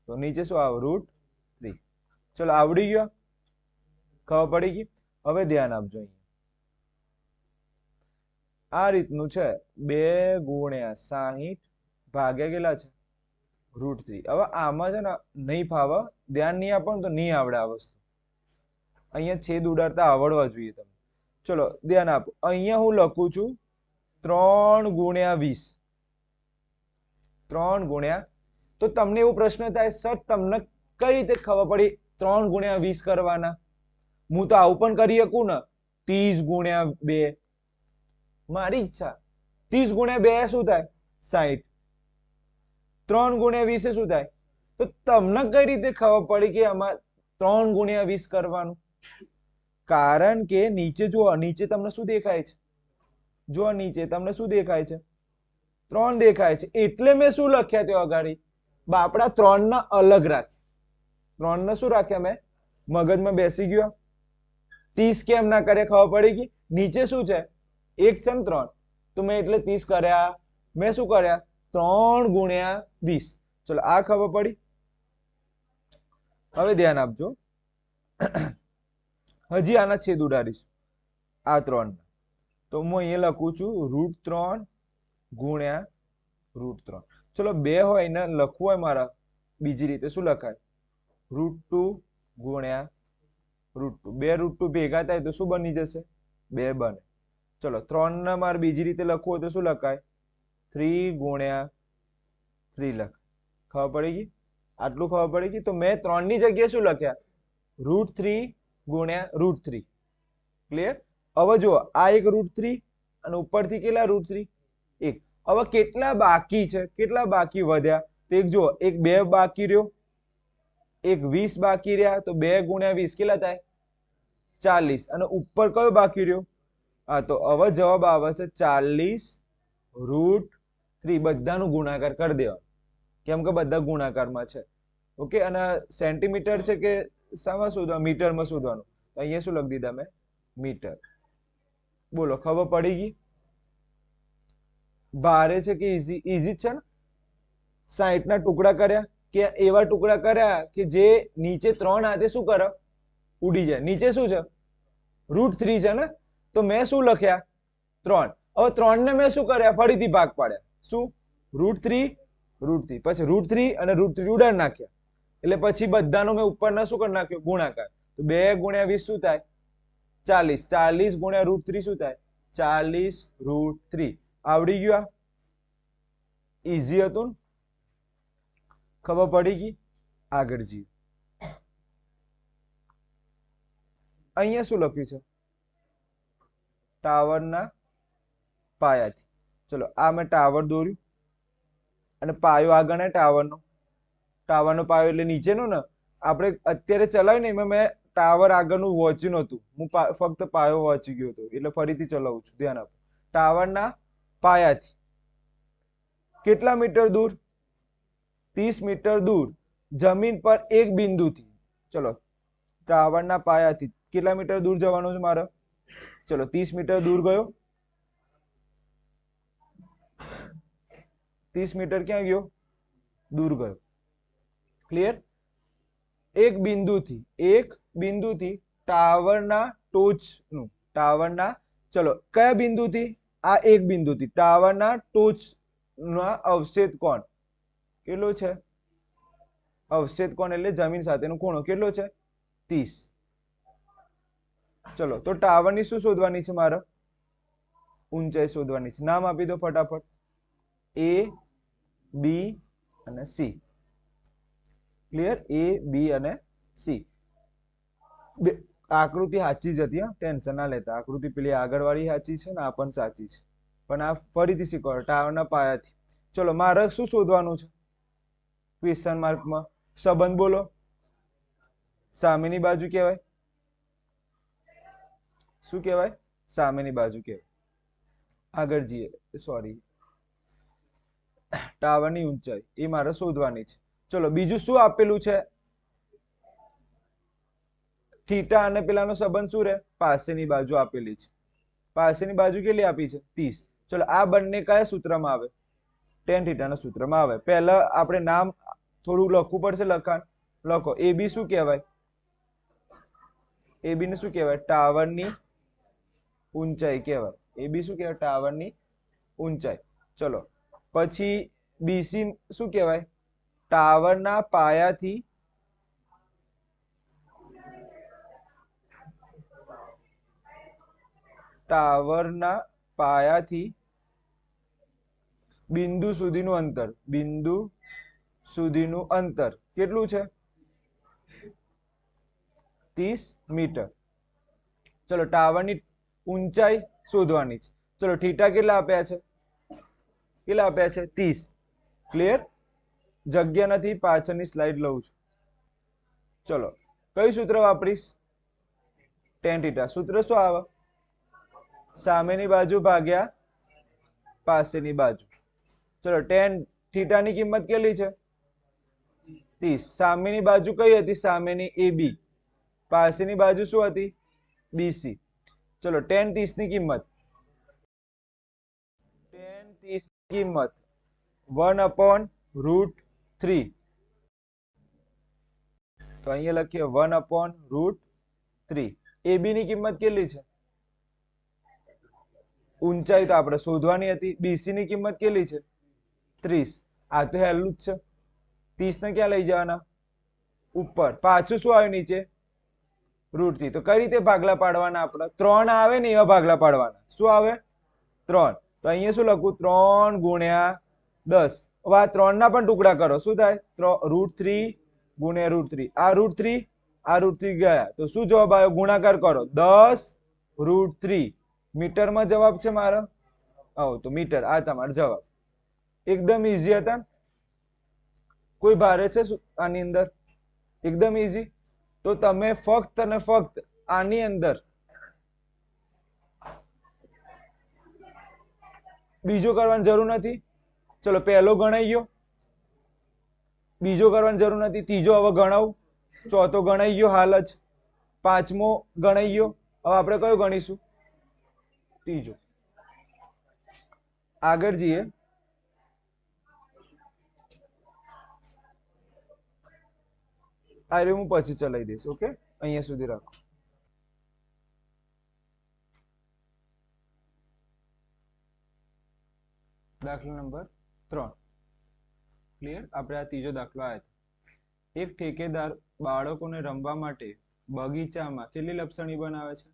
તો નીચે શું આવે? √3. ચલો આવડી ગયો? ખબર પડી ગઈ? હવે ધ્યાન આપજો. આ રીતનું છે 2 × 60 ભાગ્યા કેટલા છે? √3. હવે આમાં છે ને નહીં ફાવે, ધ્યાન નહીં આપો ને તો નહીં આવડે આ વસ્તુ. અહીંયા છેદ ઉડાડતા આવડવા જોઈએ તમે. ચલો ધ્યાન આપો. અહીંયા હું લખું છું 3 × 20. 3 × તો તમને એવો પ્રશ્ન થાય, સર તમને કઈ રીતે ખબર પડી 3 × 20 કરવાના? હું તો આવું પણ કરી શકું ને, 30 × 2. મારી ઈચ્છા. 30 × 2 શું થાય? 60. 3 × 20 શું થાય? તો તમને કઈ રીતે ખબર પડી કે આમાં 3 × 20 કરવાનું? કારણ કે નીચે જુઓ, નીચે તમને શું દેખાય છે? જો નીચે તમને શું દેખાય છે? 3 દેખાય છે. એટલે મેં શું લખ્યા તે અગાડી? બાપડા 3 ને અલગ રાખ્યા. 3 ને શું રાખ્યા મેં? મગજમાં બેસી ગયો. 30 કેમ ના કરે? ખબર પડી ગઈ? નીચે શું છે? 1 છે ને 3. તો મેં એટલે 30 કર્યા. મેં શું કર્યા? 3 × 20. ચલો આ ખબર પડી? હવે ધ્યાન આપજો. હજી આના છેદ ઉડાડીશું આ 3. તો હું અહીંયા લખું છું √3 × √3. ચલો 2 હોય ને લખવું હોય મારા બીજી રીતે શું લખાય? √2 × √2. 2 √2 ભેગા થાય તો શું બની જશે? 2 બને. ચલો 3 ને મારે બીજી રીતે લખવું હોય તો શું લખાય? 3 × 3 લખ. ખબર પડી ગઈ? આટલું ખબર પડી ગઈ? તો મેં 3 ની જગ્યાએ શું લખ્યા? √3 × √3. ક્લિયર? હવે જુઓ આ એક √3 અને ઉપરથી કેટલા √3? 1. હવે કેટલા બાકી છે? કેટલા બાકી વધ્યા? તો એક જુઓ, એક 2 બાકી રહ્યો, એક 20 બાકી રહ્યા. તો 2 × 20 કેટલા થાય? 40. અને ઉપર કયો બાકી રહ્યો? હા, તો હવે જવાબ આવે છે 40 √3. બધાનું ગુણાકાર કરી દેવા, કેમ કે બધા ગુણાકારમાં છે. ઓકે, અને સેન્ટીમીટર છે કે શામાં શોધવા, મીટરમાં શોધવાનું, તો અહીંયા શું લખી દીધા મેં, મીટર. બોલો, ખબર પડી ગઈ? ભારે છે કે ઈઝી? ઈઝી જ છે ને. 60 ના ટુકડા કર્યા કે એવા ટુકડા કર્યા કે જે નીચે 3 હાથે શું કરે, ઉડી જાય. નીચે શું છે, √3 છે ને, તો મેં શું લખ્યા, 3. હવે 3 ને મેં શું કર્યા, ફરીથી ભાગ પાડ્યા. શું, √3 √3, પછી √3 અને √3 ઉડાડ નાખ્યા, એટલે પછી બધાનો મેં ઉપરના શું કરી નાખ્યો, ગુણાકાર. તો 2 × 20 શું થાય, 40. 40 × √3 શું થાય, 40 √3. આવડી ગયું? આ ઈઝી હતું ને? ખબર પડી ગઈ? આગળ જઈએ. અહીંયા શું લખ્યું છે, ટાવરના પાયાથી. ચલો, આ મેં ટાવર દોર્યું અને પાયો આગળ ને ટાવરનો. ટાવરનો પાયો એટલે નીચેનો ને, આપણે અત્યારે ચલાવ્યું ને એમાં મેં ટાવર આગળનું વાંચ્યું નહોતું, હું ફક્ત પાયો વાંચી ગયો હતો, એટલે ફરીથી ચલાવું છું, ધ્યાન આપો. ટાવરના પાયાથી કેટલા મીટર દૂર, 30 મીટર દૂર જમીન પર એક બિંદુથી. ચલો, ટાવરના પાયાથી કેટલા મીટર દૂર જવાનું છે મારે? ચલો, 30 મીટર દૂર ગયો. 30 મીટર ક્યાં ગયો, દૂર ગયો. ક્લિયર? એક બિંદુથી ટાવરના ટોચનું, ટાવરના, ચલો કયા બિંદુથી, આ એક બિંદુથી ટાવરના ટોચના અવક્ષેપ કોણ કેટલો છે? અવક્ષેપ કોણ એટલે જમીન સાથેનો ખૂણો કેટલો છે, 30. ચલો, તો ટાવરની શું શોધવાની છે મારે? ઊંચાઈ શોધવાની છે. નામ આપી દો ફટાફટ, A, B અને C. ક્લિયર? A, B અને C. આકૃતિ સાચી જ હતી, ટેન્શન ના લેતા. આકૃતિ પેલી આગળ વાળી સાચી છે ને આ પણ સાચી છે, પણ આ ફરીથી શીખવાડો, ટાવરના પાયાથી. ચલો, મારે શું શોધવાનું છે ક્વેશ્ચન માર્કમાં? સંબંધ બોલો. સામેની બાજુ કહેવાય, શું કહેવાય? સામેની બાજુ કહેવાય. આગળ જઈએ, સોરી, ટાવરની ઊંચાઈ એ મારે શોધવાની છે. ચલો, બીજું શું આપેલું છે? થીટા અને પેલાનો સંબંધ શું રહે? પાસેની બાજુ આપેલી છે. પાસેની બાજુ કેટલી આપી છે? 30. ચલો, આ બંને કયા સૂત્રમાં આવે? tan થીટાના સૂત્રમાં આવે. પહેલા આપણે નામ થોડું લખવું પડશે, લખાણ લખો. AB શું કહેવાય? AB ને શું કહેવાય? ટાવરની ઊંચાઈ કહેવાય. AB શું કહેવાય? ટાવરની ઊંચાઈ. ચલો, પછી BC શું કહેવાય? ટાવરના પાયાથી બિંદુ સુધીનું અંતર. બિંદુ સુધીનું અંતર કેટલું છે? 30 મીટર. ચલો, ટાવરની ઊંચાઈ શોધવાની છે. ચલો, થીટા કેટલા આપ્યા છે? કેટલા આપ્યા છે? 30. ક્લિયર? જગ્યા નથી, પાછળની સ્લાઇડ લઉં છું. ચલો, કયું સૂત્ર વાપરીશ? tan theta. સૂત્ર શું આવે? સામેની બાજુ ભાગ્યા પાસેની બાજુ. ચલો, tan થીટાની કિંમત કેટલી છે? 30. સામેની બાજુ કઈ હતી? સામેની AB. પાસેની બાજુ શું હતી? BC. ચલો, tan 30 ની કિંમત, tan 30 ની કિંમત 1/√3. તો અહીંયા લખીએ 1/√3. AB ની કિંમત કેટલી છે? ઊંચાઈ તો આપણે શોધવાની હતી. BC ની કિંમત કેટલી છે? 30. આ તો હેલું જ છે. 30 ને ક્યાં લઈ જવાના? ઉપર. પાછું શું આવ્યું નીચે? √3. તો કઈ રીતે ભાગલા પાડવાના? આપણે 3 આવે ને એવા ભાગલા પાડવાના. શું આવે? 3. તો અહીંયા શું લખું? 3 × 10. હવે આ 3 ના પણ ટુકડા કરો. શું થાય? √3 × √3. આ √3, આ √3 ગયા, તો શું જવાબ આવ્યો? ગુણાકાર કરો, 10 √3. મીટરમાં જવાબ છે મારો. તો મીટર. આ તમારો જવાબ. એકદમ ઈઝી હતા. કોઈ ભારે છે આની અંદર? એકદમ ઈઝી. તો તમે ફક્ત અને ફક્ત આની અંદર બીજો કરવાની જરૂર નથી. ચલો, પહેલો ગણાઈ ગયો. બીજો કરવાની જરૂર નથી, ત્રીજો હવે ગણાવું, ચોથો ગણાઈ ગયો હાલ જ, પાંચમો ગણાઈ ગયો, હવે આપણે કયો ગણીશું? ત્રીજો. આગળ જઈએ. આ હું પછી ચલાવી દઈશ. ઓકે, અહીંયા સુધી રાખો. દાખલા નંબર 3. ક્લિયર? આપણે આ ત્રીજો દાખલો આવ્યો. એક ઠેકેદાર બાળકોને રમવા માટે બગીચામાં કેટલી લપસણી બનાવે છે?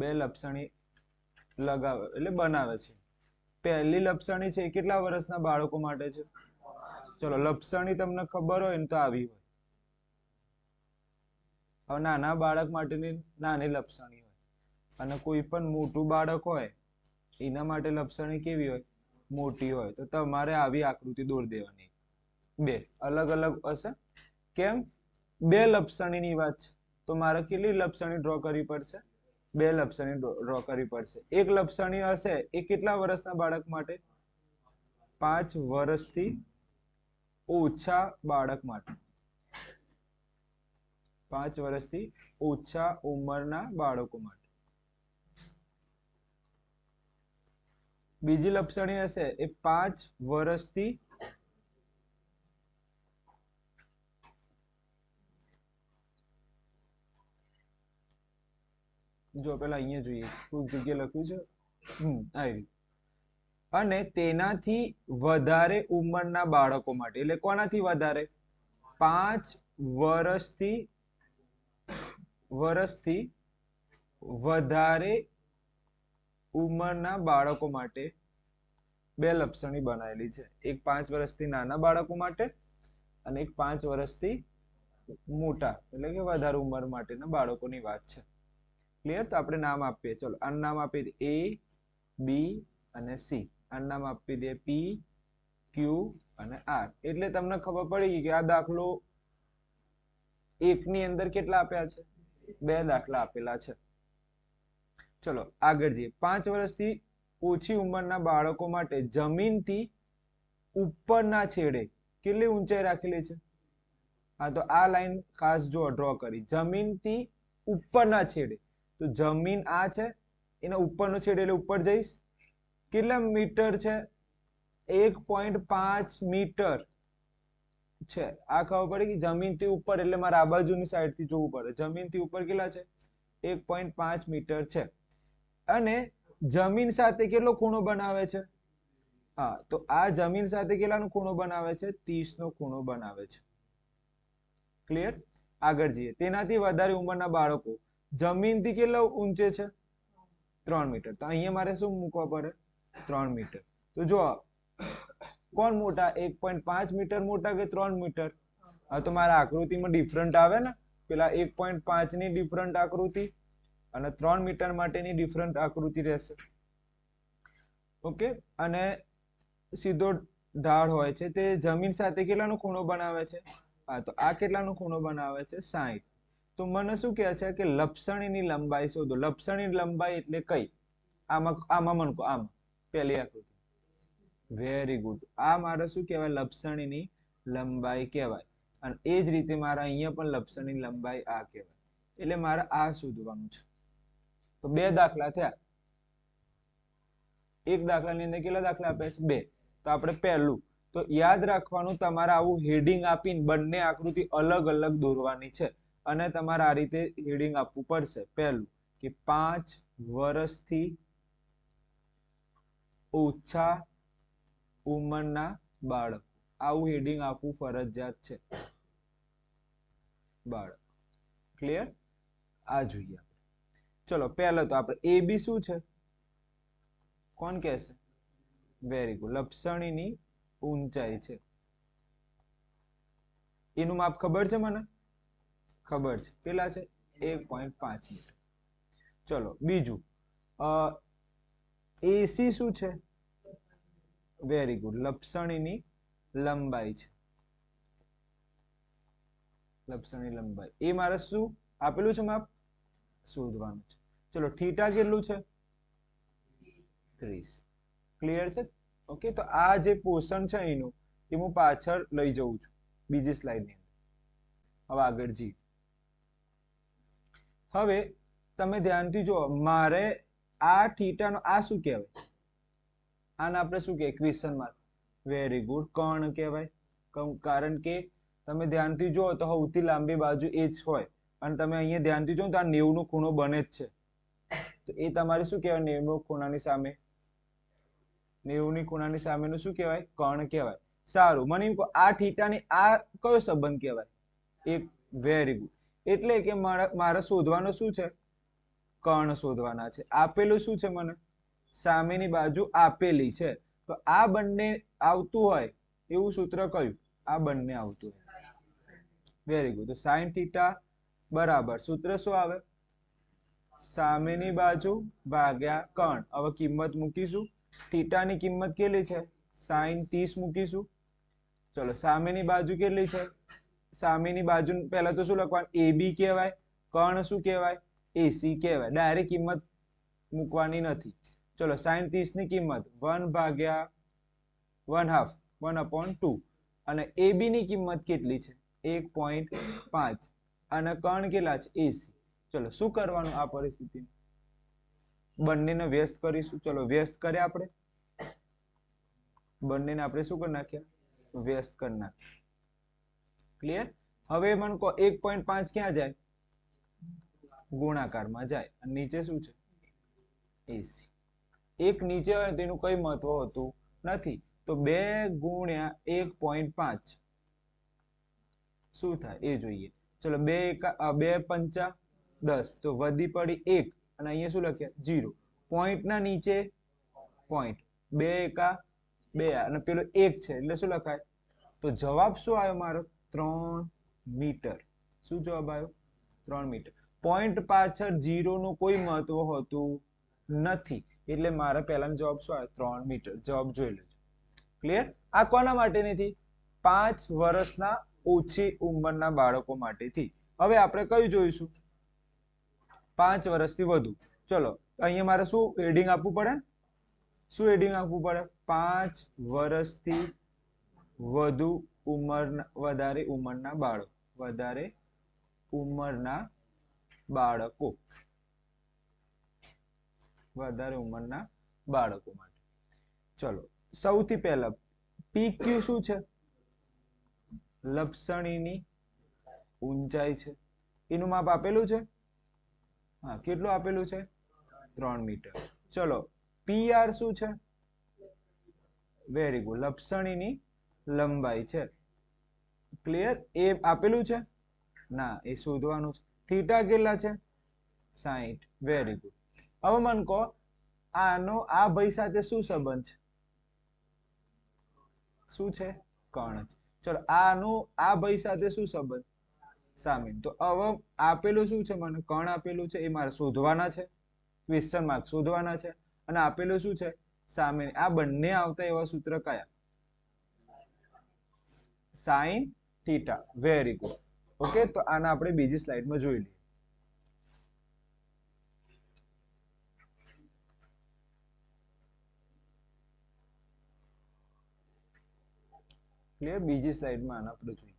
2 લપસણી લગાવે એટલે બનાવે છે. પહેલી લપસણી છે એ કેટલા વર્ષના બાળકો માટે છે? ચલો, લપસણી તમને ખબર હોય ને તો આવી હોય. હવે નાના બાળક માટેની નાની લપસણી હોય અને કોઈ પણ મોટું બાળક હોય એના માટે લપસણી કેવી હોય? મોટી હોય. તો તમારે આવી આકૃતિ દોરી દેવાની. 2 અલગ અલગ હશે. કેમ? 2 લપસણીની વાત છે તો મારે કેટલી લપસણી ડ્રો કરવી પડશે? 2 લપસણી ડ્રો કરવી પડશે. એક લપસણી હશે એ કેટલા વર્ષના બાળક માટે? 5 વર્ષથી ઓછા બાળક માટે. 5 વર્ષથી ઓછા ઉંમરના બાળકો માટે. બીજી લપસણી હશે એ 5 વર્ષથી જો પેલા અહીંયા જોઈએ કોઈ જગ્યાએ લખ્યું છે આવી અને તેનાથી વધારે ઉંમરના બાળકો માટે. એટલે કોનાથી વધારે? 5 વર્ષથી વધારે ઉંમરના બાળકો માટે 2 લપસણી બનાવેલી છે. એક 5 વર્ષથી નાના બાળકો માટે અને એક 5 વર્ષથી મોટા એટલે કે વધારે ઉંમર માટેના બાળકોની વાત છે. ક્લિયર? તો આપણે નામ આપીએ. ચલો, આનું નામ આપી દે A, B અને C. આનું નામ આપી દે P, Q અને R. એટલે તમને ખબર પડી ગઈ કે આ દાખલો એકની અંદર કેટલા આપ્યા છે? 2 દાખલા આપેલા છે. ચલો આગળ જઈએ. 5 વર્ષથી ઓછી ઉંમરના બાળકો માટે જમીનથી ઉપરના છેડે કેટલી ઊંચાઈ રાખેલી છે? હા, તો આ લાઈન ખાસ જો ડ્રો કરી. જમીનથી ઉપરના છેડે, તો જમીન આ છે એના ઉપરનો છેડે એટલે ઉપર જઈશ. કેટલા મીટર છે? 1.5 મીટર છે. આ ખબર પડી કે જમીનથી ઉપર એટલે મારે આ બાજુની સાઈડથી જોવું પડે. જમીનથી ઉપર કેટલા છે? 1.5 મીટર છે. અને જમીન સાથે કેટલો ખૂણો બનાવે છે? હા, તો આ જમીન સાથે કેટલાનો ખૂણો બનાવે છે? 30 નો ખૂણો બનાવે છે. ક્લિયર? આગળ જઈએ. તેનાથી વધારે ઉંમરના બાળકો જમીનથી કેટલા ઊંચે છે? 3 મીટર. તો અહીંયા મારે શું મૂકવા પડે? 3 મીટર. તો જો કોણ મોટા? 1.5 મીટર મોટા કે 3 મીટર? હા, તો મારા આકૃતિમાં ડિફરન્ટ આવે ને. પેલા 1.5 ની ડિફરન્ટ આકૃતિ અને 3 મીટર માટેની ડિફરન્ટ આકૃતિ રહેશે. ઓકે, અને સીધો ઢાળ હોય છે તે જમીન સાથે કેટલાનો ખૂણો બનાવે છે? હા, તો આ કેટલાનો ખૂણો બનાવે છે? 60. તો મને શું કહે છે કે લપસણીની લંબાઈ શોધો. લપસણીની લંબાઈ એટલે કઈ? આમાં મનકો આમાં પહેલી આકૃતિ. Very good. આ મારે શું કહેવાય? લપસણીની લંબાઈ કહેવાય. અને એ જ રીતે મારે અહીંયા પણ લપસણીની લંબાઈ આ કહેવાય. એટલે મારે આ શોધવાનું છે. તો 2 દાખલા થયા. એક દાખલાની અંદર કેટલા દાખલા આપ્યા છે? 2. તો આપણે પહેલું તો યાદ રાખવાનું, તમારે આવું હેડિંગ આપીને બંને આકૃતિ અલગ અલગ દોરવાની છે અને તમારે આ રીતે હેડિંગ આપવું પડશે. પહેલું કે 5 વર્ષથી ઓછા ઉંમરના બાળકો. આવું હેડિંગ આપવું ફરજિયાત છે. બાળક. ક્લિયર? આ જોઈએ. ચલો પહેલો તો આપણે એ બી શું છે? કોણ કહેશે? Very good. લપસણીની ઊંચાઈ છે. એનું માપ ખબર છે મને? ખબર છે. કેટલા છે? 1.5 મીટર. ચલો બીજું એસી શું છે? Very good. લપસણીની લંબાઈ છે. લપસણી લંબાઈ એ મારે શું આપેલું છે માપ? શોધવાનું છે. ચલો થીટા કેટલું છે? 30. ક્લિયર છે? ઓકે, તો આ જે પોર્શન છે એનું એ હું પાછળ લઈ જઉં છું. બીજી સ્લાઇડની હવે આગળ જી હવે તમે ધ્યાનથી જુઓ મારે આ થીટાનો આ શું કહેવાય આને આપણે શું કહેવાય ક્વેશ્ચન માર્ક વેરી ગુડ કર્ણ કહેવાય કારણ કે તમે ધ્યાનથી જુઓ તો સૌથી લાંબી બાજુ એ જ હોય અને તમે અહીંયા ધ્યાનથી જુઓ તો આ 90 નો ખૂણો બને જ છે તો એ તમારે શું કહેવાય 90 ખૂણાની સામે 90 ની ખૂણાની સામેનું શું કહેવાય કર્ણ કહેવાય સારું મને આ થીટાની આ કયો સંબંધ કહેવાય એક વેરી ગુડ એટલે કે મારે શોધવાનો શું છે કર્ણ શોધવાના છે આપેલું શું છે મને સામેની બાજુ આપેલી છે તો આ બંને આવતું હોય એવું સૂત્ર કયું આ બંને આવતું હોય વેરી ગુડ તો sin થીટા બરાબર સૂત્ર શું આવે સામેની બાજુ ભાગ્યા કર્ણ હવે કિંમત મૂકીશું થીટાની કિંમત કેટલી છે sin 30 મૂકીશું ચલો સામેની બાજુ કેટલી છે સામેની બાજુ પહેલા તો શું લખવાનું AB કહેવાય કર્ણ શું કહેવાય AC કહેવાય ડાયરેક્ટ કિંમત મૂકવાની નથી ચલો sin 30 ની કિંમત 1 ભાગ્યા 1/2 1/2 અને AB ની કિંમત કેટલી છે 1.5 અને કર્ણ કેટલા છે AC ચલો શું કરવાનું આ પરિસ્થિતિ બંનેને વ્યસ્ત કરીશું ચલો વ્યસ્ત કર્યા આપણે બંનેને આપણે શું કરી નાખ્યા વ્યસ્ત કરી નાખ્યા ક્લિયર હવે મને કહો 1.5 ક્યાં જાય ગુણાકારમાં જાય અને નીચે શું છે AC એક નીચે હોય તેનું કઈ મહત્વ હોતું નથી તો 2 ગુણ્યા 1.5 શું થાય એ જોઈએ ચલો 2 પંચા 10 તો વધી પડી 1 અને અહીંયા શું લખ્યા 0 પોઈન્ટ ના નીચે પોઈન્ટ 2 એકા 2 અને પેલો 1 છે એટલે શું લખાય તો જવાબ શું આવ્યો મારો 3 મીટર શું જવાબ આવ્યો 3 મીટર પોઈન્ટ પાછળ 0 નું કોઈ મહત્વ હોતું નથી એટલે મારે પહેલાનો જવાબ શું આવ્યો 3 મીટર જવાબ જોઈ લેજો ક્લિયર આ કોના માટે નથી 5 વર્ષના ઓછી ઉંમરના બાળકો માટેથી હવે આપણે કયું જોઈશું 5 વર્ષથી વધુ ચલો અહીંયા મારે શું હેડિંગ આપવું પડે શું હેડિંગ આપવું પડે 5 વર્ષથી વધુ વધારે ઉંમરના બાળકો વધારે ઉંમરના બાળકો માટે ચલો સૌથી પહેલા PQ શું છે લપસણીની ઊંચાઈ છે એનું માપ આપેલું છે હા કેટલું આપેલું છે 3 મીટર ચલો PR શું છે વેરી ગુડ લપસણીની લંબાઈ છે ક્લિયર એ આપેલું છે ના એ શોધવાનું છે થીટા કેટલા છે 60 વેરી ગુડ હવે મને કહો આનો આ ભાઈ સાથે શું સંબંધ છે શું છે કર્ણ છે ચલો આનું આ ભાઈ સાથે શું સંબંધ સામે તો હવે આપેલું શું છે મને કર્ણ આપેલું છે એ મારે શોધવાના છે ક્વેશ્ચન માર્ક શોધવાના છે અને આપેલું શું છે સામે આ બંને આવતા એવા સૂત્ર કયા sin theta very good okay તો આને આપણે બીજી સ્લાઇડમાં જોઈ લઈએ ક્લિયર બીજી સ્લાઇડમાં આને આપણે જોઈએ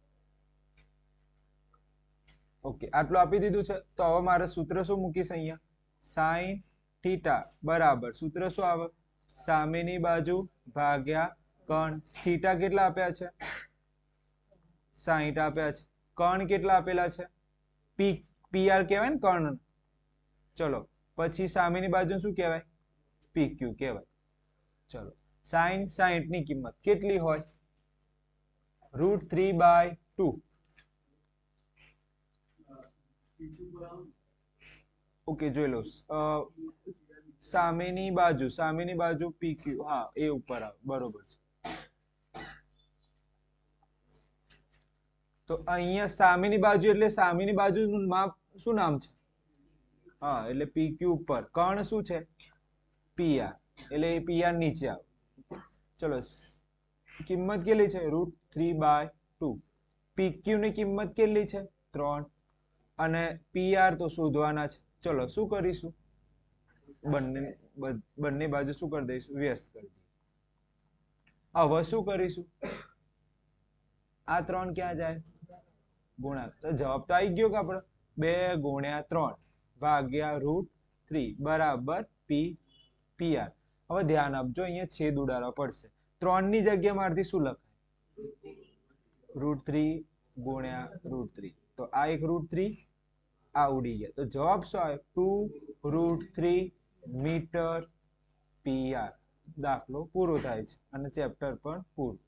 ઓકે આટલું આપી દીધું છે તો હવે મારે સૂત્ર શું મૂકીશ અહીંયા sin થીટા બરાબર સૂત્ર શું આવે સામેની બાજુ ભાગ્યા કર્ણ થીટા કેટલા આપ્યા છે 60 આપ્યા છે કર્ણ કેટલા આપેલા છે PR કહેવાય ને કર્ણ ચલો પછી સામેની બાજુ શું કહેવાય PQ કહેવાય ચલો sin 60 ની કિંમત કેટલી હોય √3/2 ઓકે જોઈ લો સામેની બાજુ PQ હા એ ઉપર આવે બરોબર છે તો અહીંયા સામેની બાજુ એટલે સામેની બાજુનું માપ શું નામ છે હા એટલે PQ ઉપર કર્ણ શું છે PR એટલે PR નીચે આવે ચલો કિંમત કેટલી છે √3/2 PQ ની કિંમત કેટલી છે 3 અને PR તો શોધવાના છે ચલો શું કરીશું બંને બાજુ શું કરી દઈશું વ્યસ્ત કરી દઈશું હવે શું કરીશું આ 3 ક્યાં જાય ગુણાકાર તો જવાબ તો આવી ગયો કે આપણો 2 ગુણ્યા 3 ભાગ્યા √3 બરાબર PR. હવે ધ્યાન આપજો અહીંયા છેદ ઉડાડવા પડશે 3 ની જગ્યાએ મારથી શું લખાય √3 ગુણ્યા √3 તો આ એક √3 આ ઉડી ગયા તો જવાબ શું આવે 2√3 મીટર PR. દાખલો પૂરો થાય છે અને ચેપ્ટર પણ પૂરું.